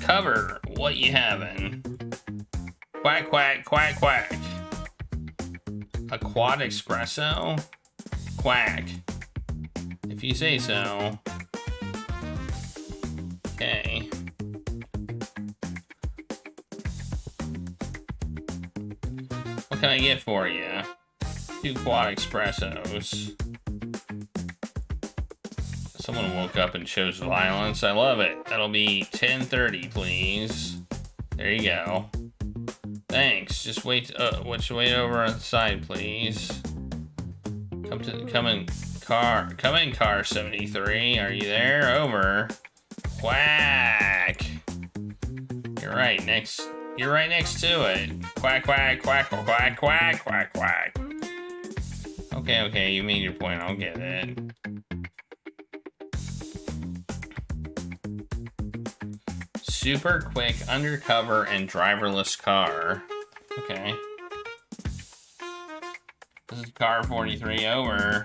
Cover, what you having? Quack, quack, quack, quack. A quad espresso? Quack. If you say so. Okay. What can I get for you? 2 quad espressos. Someone woke up and chose violence. I love it. That'll be 10:30, please. There you go. Thanks. Just wait. Wait over on the side, please. Come in, car 73. Are you there? Over. Quack. You're right next to it. Quack, quack, quack, quack, quack, quack, quack. Okay, you made your point. I'll get it. Super quick, undercover, and driverless car. Okay. This is car 43 over.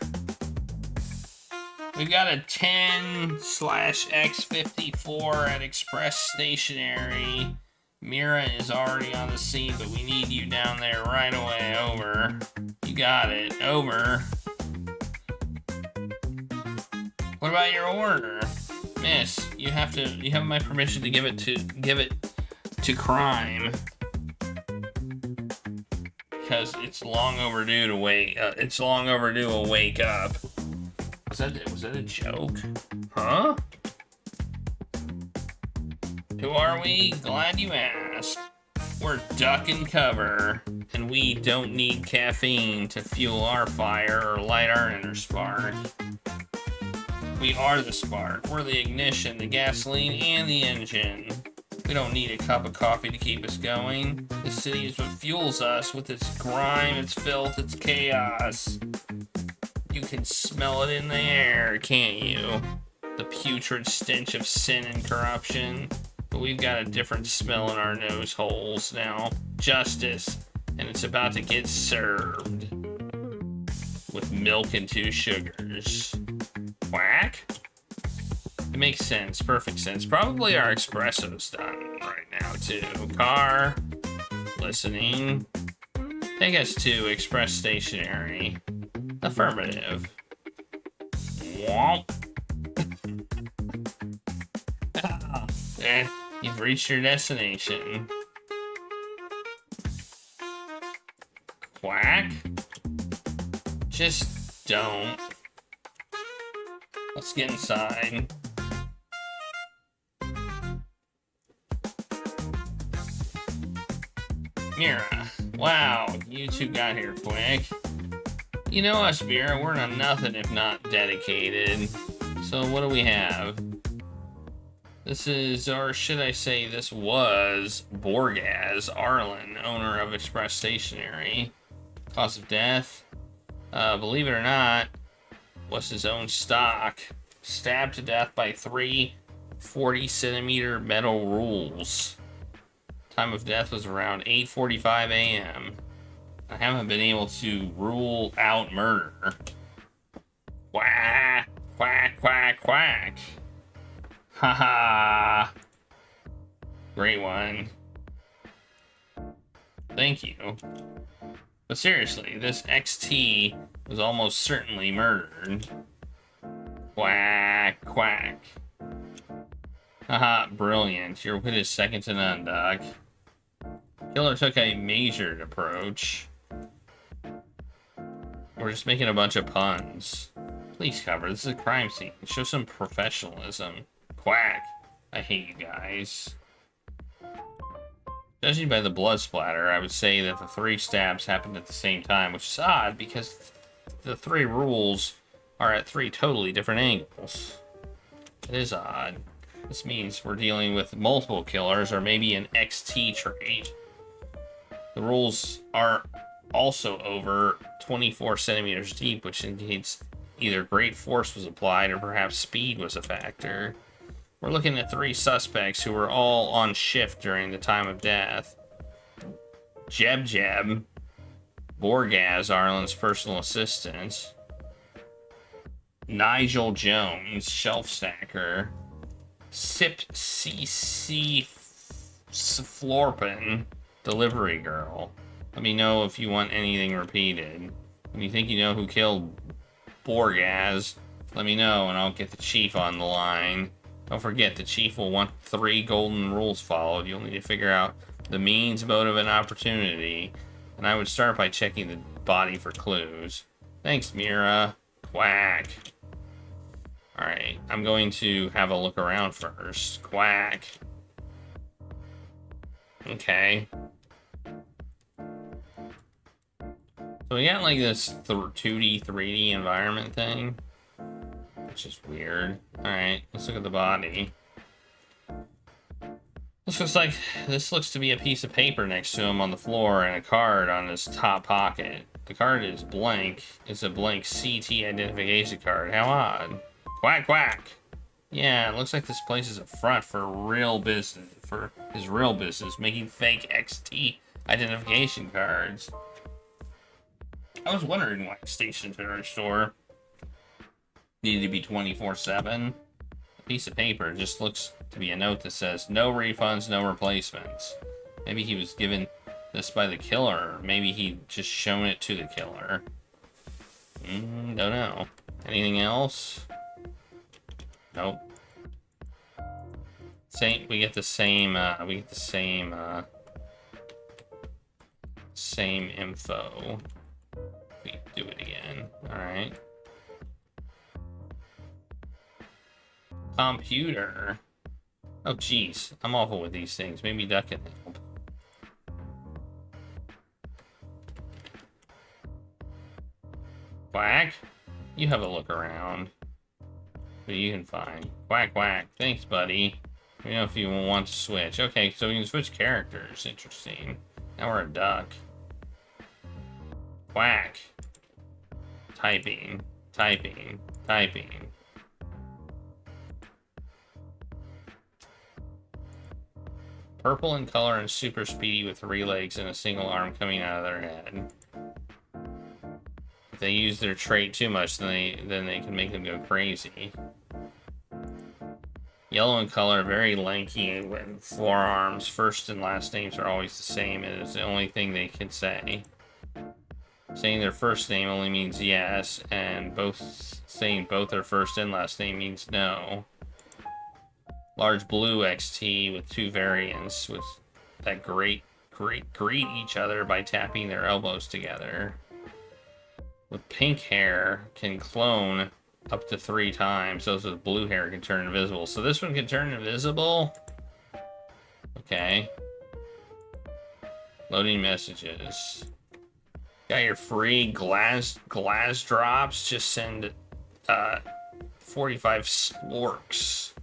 We've got a 10/X54 at Express Stationery. Mira is already on the scene, but we need you down there right away. Over. You got it. Over. What about your order? Miss, you have my permission to give it to crime. Because it's long overdue to wake up. Was that a joke? Huh? Who are we? Glad you asked. We're Duck and Cover, and we don't need caffeine to fuel our fire or light our inner spark. We are the spark. We're the ignition, the gasoline, and the engine. We don't need a cup of coffee to keep us going. The city is what fuels us with its grime, its filth, its chaos. You can smell it in the air, can't you? The putrid stench of sin and corruption. But we've got a different smell in our nose holes now. Justice. And it's about to get served. With milk and 2 sugars. Quack? It makes sense. Perfect sense. Probably our espresso's done right now, too. Car. Listening. Take us to Express Stationery. Affirmative. Womp. There. You've reached your destination. Quack. Just don't. Let's get inside. Mira. Wow, you two got here quick. You know us, Mira, we're not nothing if not dedicated. So what do we have? This is, or should I say this was, Borgaz Arlen, owner of Express Stationery. Cause of death? Believe it or not, was his own stock. Stabbed to death by 3 40-centimeter metal rules. Time of death was around 8:45 a.m. I haven't been able to rule out murder. Quack, quack, quack, quack. Haha. Great one. Thank you. But seriously, this XT was almost certainly murdered. Quack, quack. Haha, brilliant. Your wit is second to none, Doc. Killer took a measured approach. We're just making a bunch of puns. Please, Cover, this is a crime scene. Show some professionalism. Quack. I hate you guys. Judging by the blood splatter, I would say that the 3 stabs happened at the same time, which is odd because the 3 rules are at 3 totally different angles. It is odd. This means we're dealing with multiple killers or maybe an XT trait. The rules are also over 24 centimeters deep, which indicates either great force was applied or perhaps speed was a factor. We're looking at 3 suspects who were all on shift during the time of death. Jeb, Borgaz, Arlen's personal assistant. Nigel Jones, shelf stacker. Sip CC Florpin, delivery girl. Let me know if you want anything repeated. When you think you know who killed Borgaz, let me know and I'll get the chief on the line. Don't forget, the chief will want 3 golden rules followed. You'll need to figure out the means, motive, and opportunity. And I would start by checking the body for clues. Thanks, Mira. Quack. Alright, I'm going to have a look around first. Quack. Okay. So we got like this 2D, 3D environment thing, which is weird. Alright, let's look at the body. This looks to be a piece of paper next to him on the floor and a card on his top pocket. The card is blank. It's a blank CT identification card. How odd. Quack, quack. Yeah, it looks like this place is a front for his real business, making fake XT identification cards. I was wondering why a stationery store needed to be 24/7. A piece of paper just looks to be a note that says, no refunds, no replacements. Maybe he was given this by the killer, or maybe he just shown it to the killer. Don't know. Anything else? Nope. We get the same info. We do it again. Alright. Computer. Oh, jeez. I'm awful with these things. Maybe Duck can help. Quack? You have a look around. What you can find. Quack, quack. Thanks, buddy. Let me know if you want to switch. Okay, so we can switch characters. Interesting. Now we're a duck. Quack. Typing. Typing. Typing. Purple in color and super speedy with 3 legs and a single arm coming out of their head. If they use their trait too much, then they can make them go crazy. Yellow in color, very lanky with 4 arms. First and last names are always the same, and it's the only thing they can say. Saying their first name only means yes, and saying both their first and last name means no. Large blue XT with 2 variants that greet each other by tapping their elbows together. With pink hair, can clone up to 3 times. Those with blue hair can turn invisible. So this one can turn invisible? Okay. Loading messages. Got your free glass drops. Just send 45 splorks.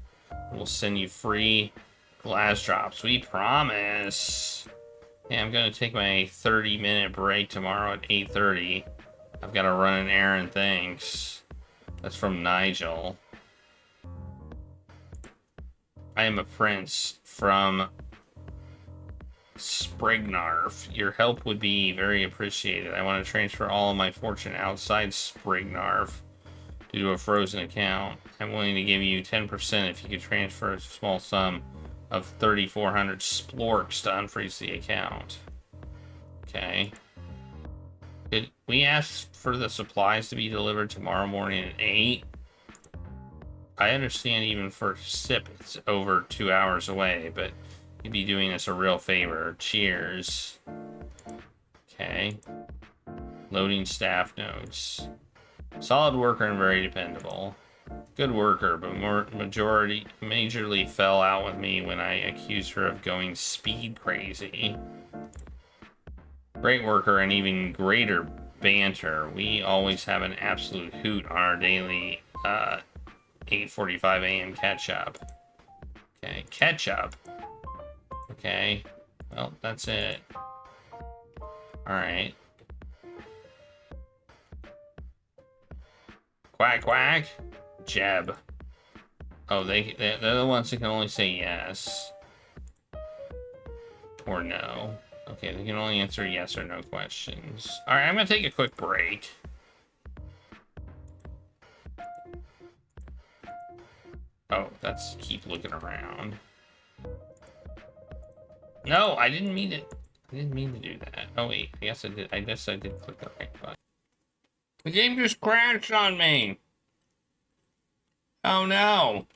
We'll send you free glass drops. We promise. Yeah, I'm gonna take my 30-minute break tomorrow at 8:30. I've got to run an errand, thanks. That's from Nigel. I am a prince from Sprignarf. Your help would be very appreciated. I want to transfer all of my fortune outside Sprignarf due to a frozen account. I'm willing to give you 10% if you could transfer a small sum of 3,400 splorks to unfreeze the account. Okay. We asked for the supplies to be delivered tomorrow morning at 8. I understand even for SIP it's over 2 hours away, but you'd be doing us a real favor. Cheers. Okay. Loading staff notes. Solid worker and very dependable. Good worker, but majorly fell out with me when I accused her of going speed crazy. Great worker and even greater banter. We always have an absolute hoot on our daily 8:45 a.m. catch-up. Okay, catch-up. Okay, well, that's it. Alright. Quack, quack. Jeb. Oh, they're the ones that can only say yes. Or no. Okay, they can only answer yes or no questions. Alright, I'm gonna take a quick break. Oh, that's keep looking around. No, I didn't mean it. I didn't mean to do that. Oh wait, I guess I did. I guess I did click the right button. The game just crashed on me. Oh no.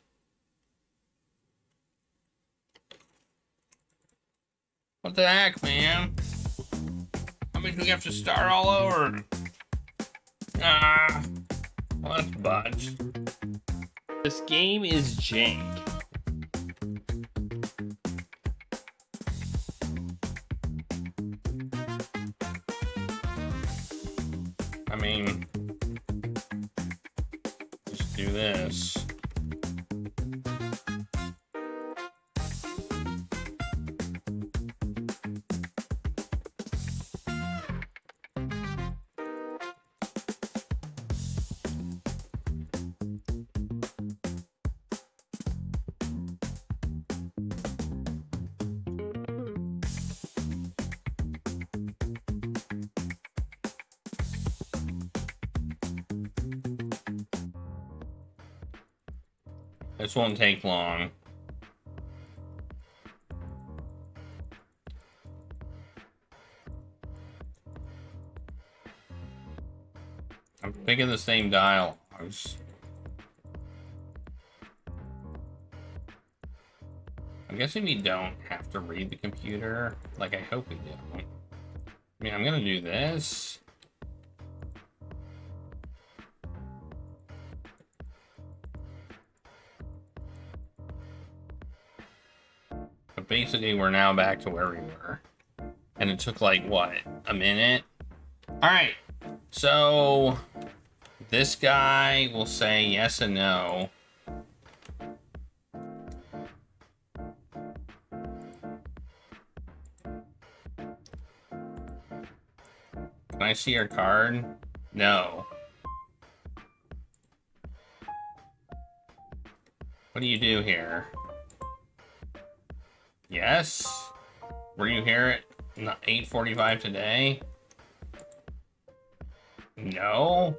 What the heck, man? That means we have to start all over. Ah, well, that's budged. This game is jank. I mean, just do this. This won't take long. I'm picking the same dialogues. I'm guessing we don't have to read the computer. Like, I hope we don't. I mean, I'm gonna do this. But basically, we're now back to where we were. And it took, like, what? A minute? Alright. So, this guy will say yes and no. Can I see your card? No. What do you do here? Yes? Were you here at 8:45 today? No?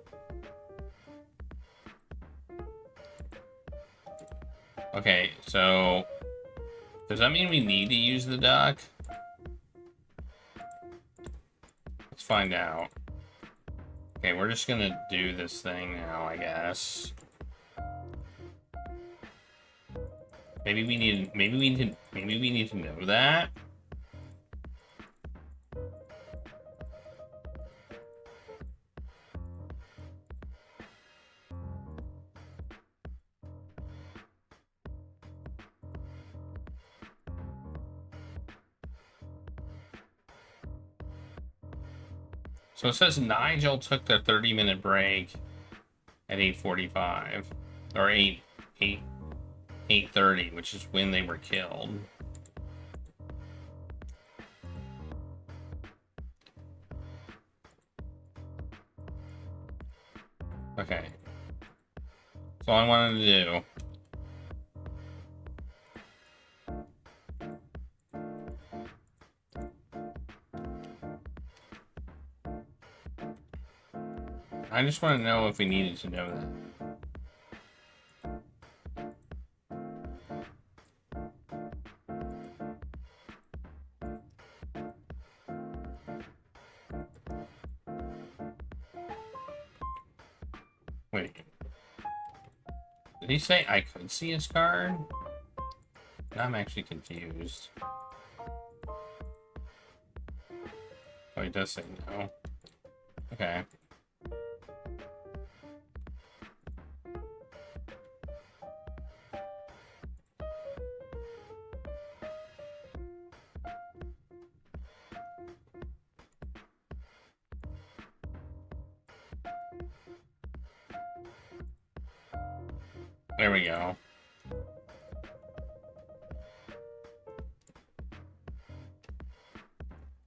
Okay, so does that mean we need to use the duck? Let's find out. Okay, we're just gonna do this thing now, I guess. Maybe we need to know that. So it says Nigel took the 30-minute break at 8:45 or 8:30, which is when they were killed. Okay. That's all I wanted to do. I just want to know if we needed to know that. Wait. Did he say I could see his card? Now I'm actually confused. Oh, he does say no. Okay. There we go.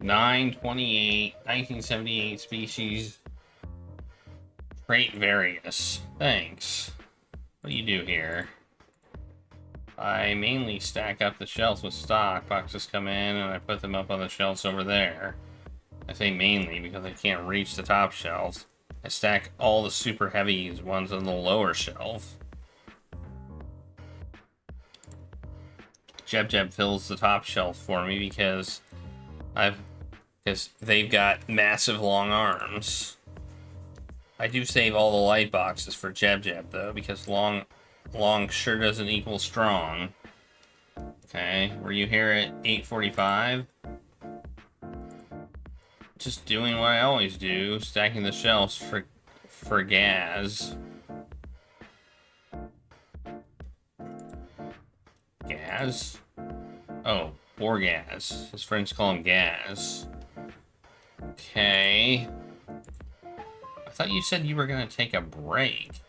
(9/28, 1978) species. Trait various. Thanks. What do you do here? I mainly stack up the shelves with stock. Boxes come in and I put them up on the shelves over there. I say mainly because I can't reach the top shelves. I stack all the super heavy ones on the lower shelf. Jeb Jeb fills the top shelf for me because they've got massive long arms. I do save all the light boxes for Jeb Jeb though, because long sure doesn't equal strong. Okay, were you here at 8:45? Just doing what I always do, stacking the shelves for gas. Gas? Oh, Borgas. His friends call him Gas. Okay. I thought you said you were gonna take a break.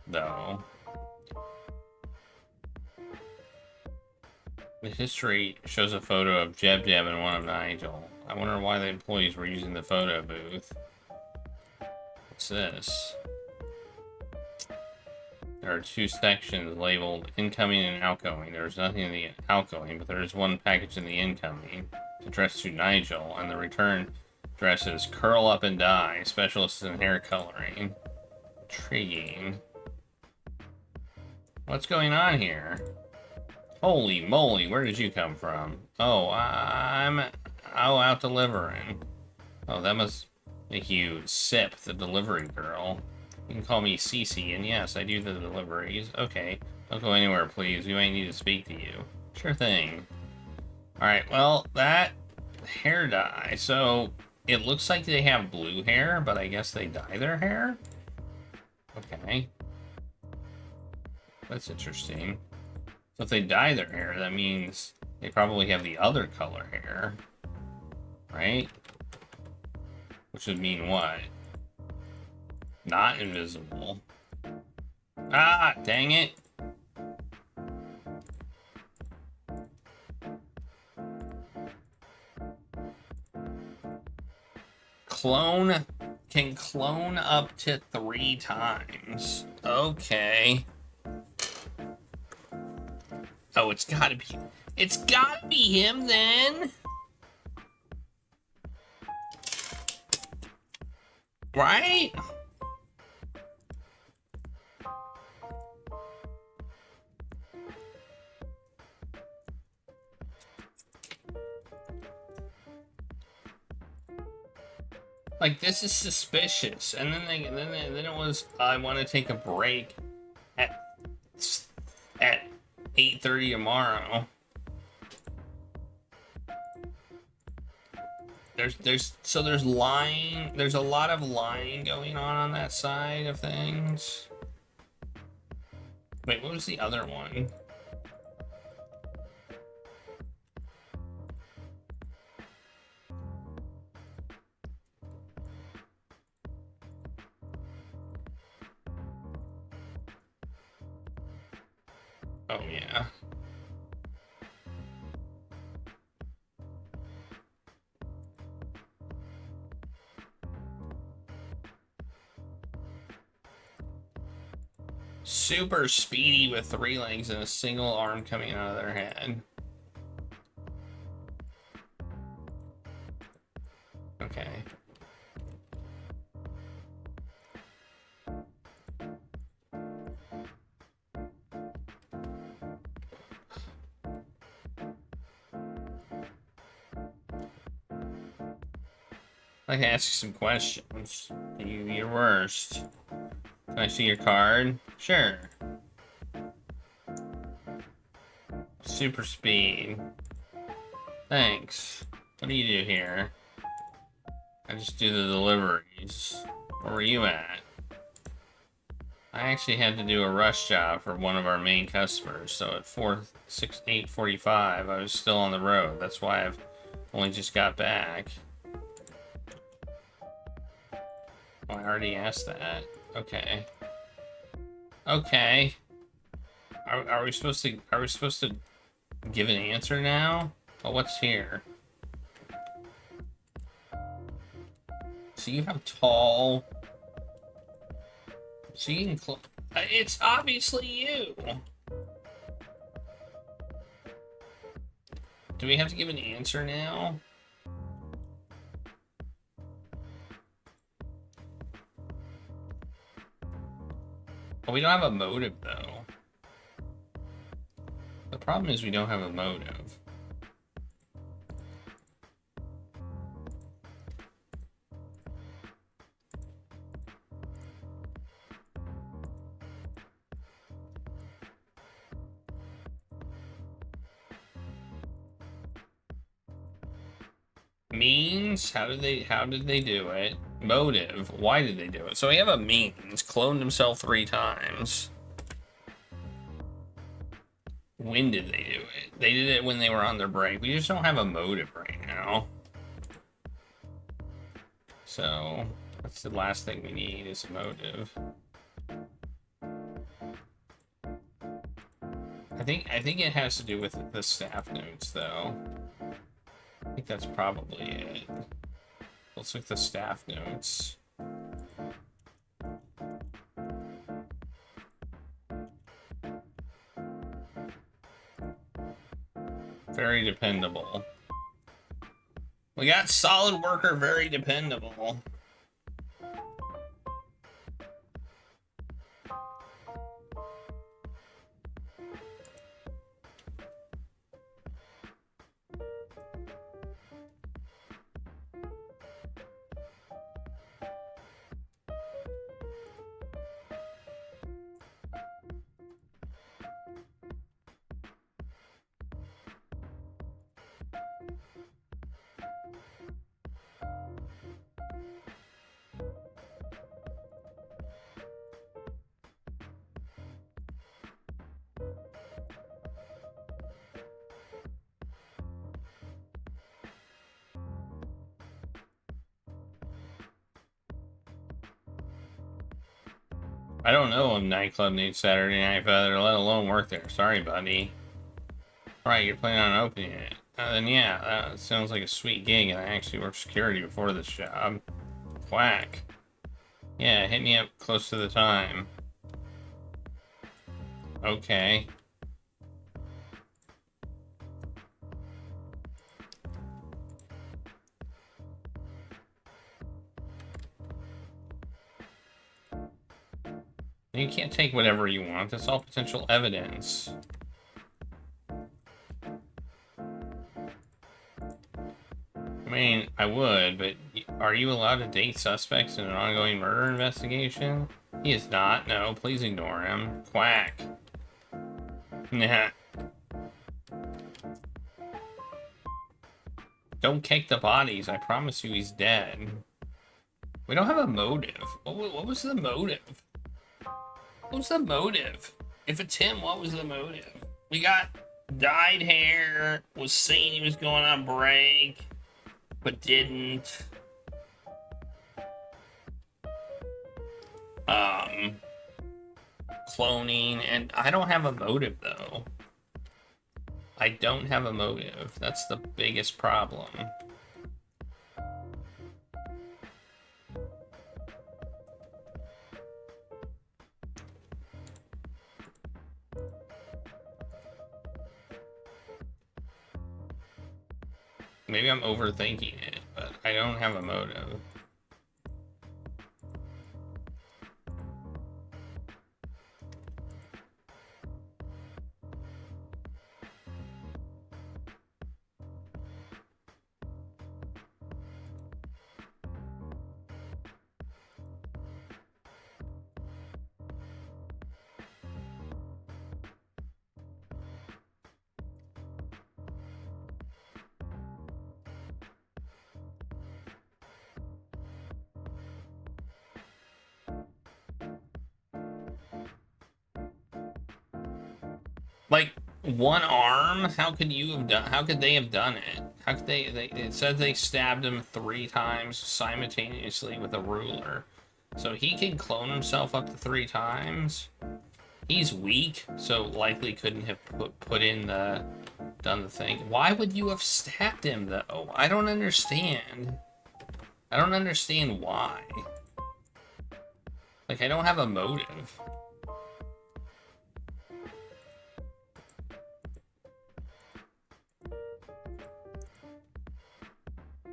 Though. The history shows a photo of Jeb Jeb and one of Nigel. I wonder why the employees were using the photo booth. What's this? There are two sections labeled incoming and outgoing. There is nothing in the outgoing, but there is one package in the incoming. It's addressed to Nigel, and the return address is Curl Up and Die, specialist in hair coloring. Intriguing. What's going on here? Holy moly, where did you come from? Oh, I'm out delivering. Oh, that must make you Sip, the delivery girl. You can call me Cece, and yes, I do the deliveries. Okay, don't go anywhere, please. We might need to speak to you. Sure thing. Alright, well, that hair dye. So, it looks like they have blue hair, but I guess they dye their hair? Okay. That's interesting. So if they dye their hair, that means they probably have the other color hair. Right? Which would mean what? Not invisible. Ah, dang it. Can clone up to 3 times. Okay. Oh, it's gotta be him then. Right? Like, this is suspicious. And then it was, I want to take a break at 8:30 tomorrow. There's lying. There's a lot of lying going on that side of things. Wait, what was the other one? Oh, yeah. Super speedy with 3 legs and a single arm coming out of their head. Okay. I can ask you some questions. Your worst. Can I see your card? Sure. Super speed. Thanks. What do you do here? I just do the deliveries. Where were you at? I actually had to do a rush job for one of our main customers, so at 8:45, I was still on the road. That's why I've only just got back. Oh, I already asked that. Okay. Okay. Are we supposed to give an answer now? Oh, what's here? So you have tall. So you can it's obviously you. Do we have to give an answer now? Well, we don't have a motive, though. The problem is we don't have a motive. Means? How did they do it? Motive. Why did they do it? So we have a means. Cloned himself 3 times. When did they do it? They did it when they were on their break. We just don't have a motive right now. So that's the last thing we need is a motive. I think it has to do with the staff notes, though. I think that's probably it. Let's look at the staff notes. Very dependable. We got solid worker, very dependable. I don't know if nightclub needs Saturday Night Feather, let alone work there. Sorry, buddy. Alright, you're planning on opening it. Then yeah, that sounds like a sweet gig, and I actually worked security before this job. Quack. Yeah, hit me up close to the time. Okay. You can't take whatever you want. That's all potential evidence. I mean, I would, but are you allowed to date suspects in an ongoing murder investigation? He is not. No, please ignore him. Quack. Nah. Don't kick the bodies. I promise you he's dead. We don't have a motive. What was the motive? What was the motive? If it's him, what was the motive? We got dyed hair, was saying he was going on break, but didn't. Cloning, and I don't have a motive, though. I don't have a motive. That's the biggest problem. Maybe I'm overthinking it, but I don't have a motive. Like, one arm? How could you have done? How could they have done it? How could they? It said they stabbed him 3 times simultaneously with a ruler. So he can clone himself up to 3 times. He's weak, so likely couldn't have done the thing. Why would you have stabbed him, though? I don't understand. I don't understand why. Like, I don't have a motive.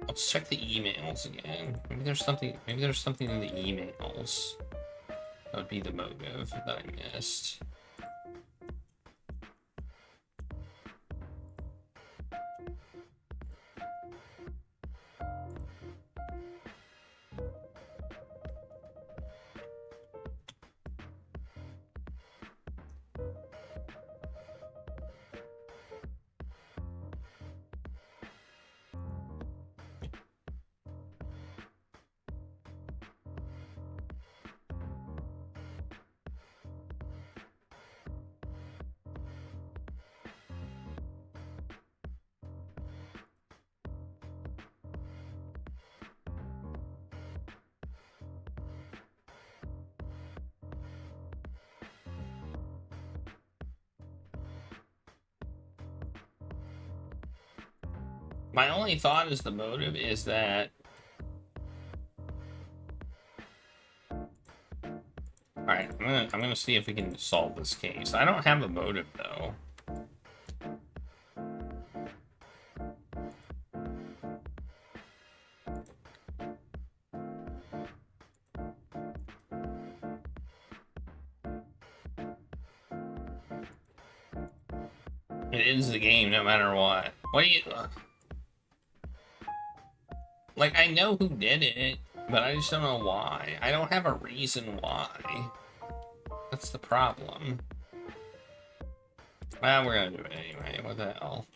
Let's check the emails again. Maybe there's something in the emails. That would be the motive that I missed. My only thought is the motive is that... Alright, I'm gonna see if we can solve this case. I don't have a motive, though. It ends the game no matter what. What do you... Like, I know who did it, but I just don't know why. I don't have a reason why. That's the problem. Well, we're gonna do it anyway. What the hell?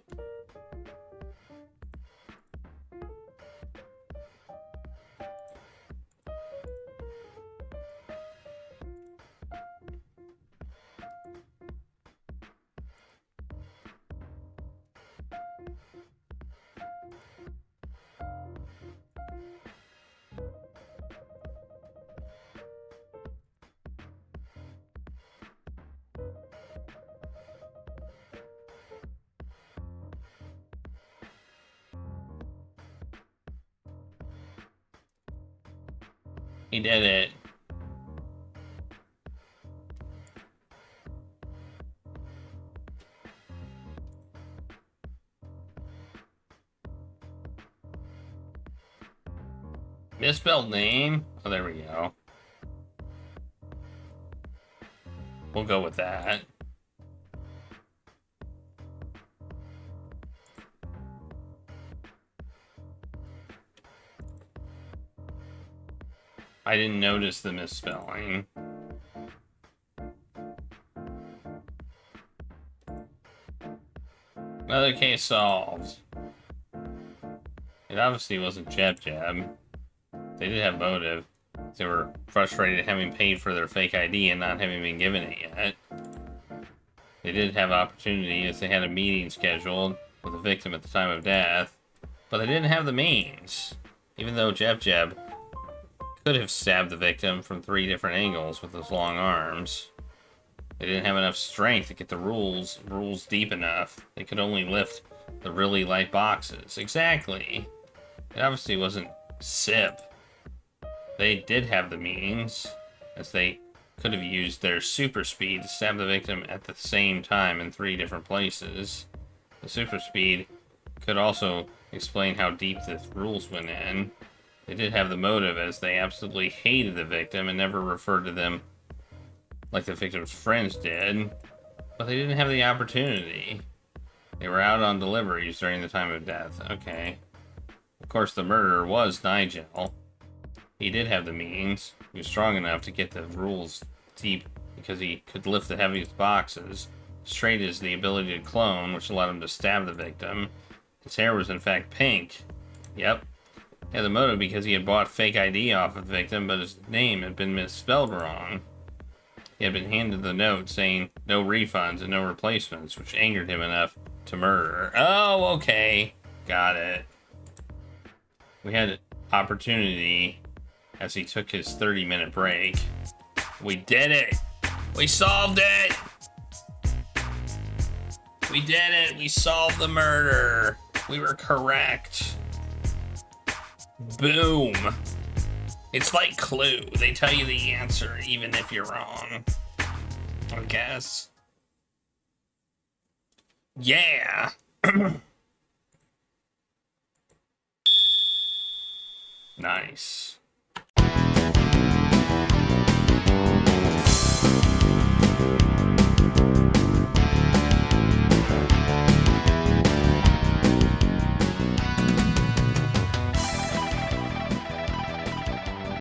He did it. Misspelled name? Oh, there we go. We'll go with that. I didn't notice the misspelling. Another case solved. It obviously wasn't Jeb Jeb. They did have motive. They were frustrated at having paid for their fake ID and not having been given it yet. They did have opportunity as they had a meeting scheduled with the victim at the time of death, but they didn't have the means. Even though Jeb Jeb could have stabbed the victim from 3 different angles with his long arms. They didn't have enough strength to get the rules deep enough. They could only lift the really light boxes. Exactly. It obviously wasn't SIP. They did have the means, as they could have used their super speed to stab the victim at the same time in 3 different places. The super speed could also explain how deep the rules went in. They did have the motive, as they absolutely hated the victim and never referred to them like the victim's friends did, but they didn't have the opportunity. They were out on deliveries during the time of death. Okay. Of course, the murderer was Nigel. He did have the means. He was strong enough to get the rules deep because he could lift the heaviest boxes. His trait is the ability to clone, which allowed him to stab the victim. His hair was in fact pink. Yep. He had the motive because he had bought fake ID off of the victim, but his name had been misspelled wrong. He had been handed the note saying no refunds and no replacements, which angered him enough to murder. Oh, okay. Got it. We had opportunity as he took his 30-minute break. We did it! We solved it! We did it! We solved the murder! We were correct. Boom. It's like Clue. They tell you the answer even if you're wrong. I guess. Yeah. Nice.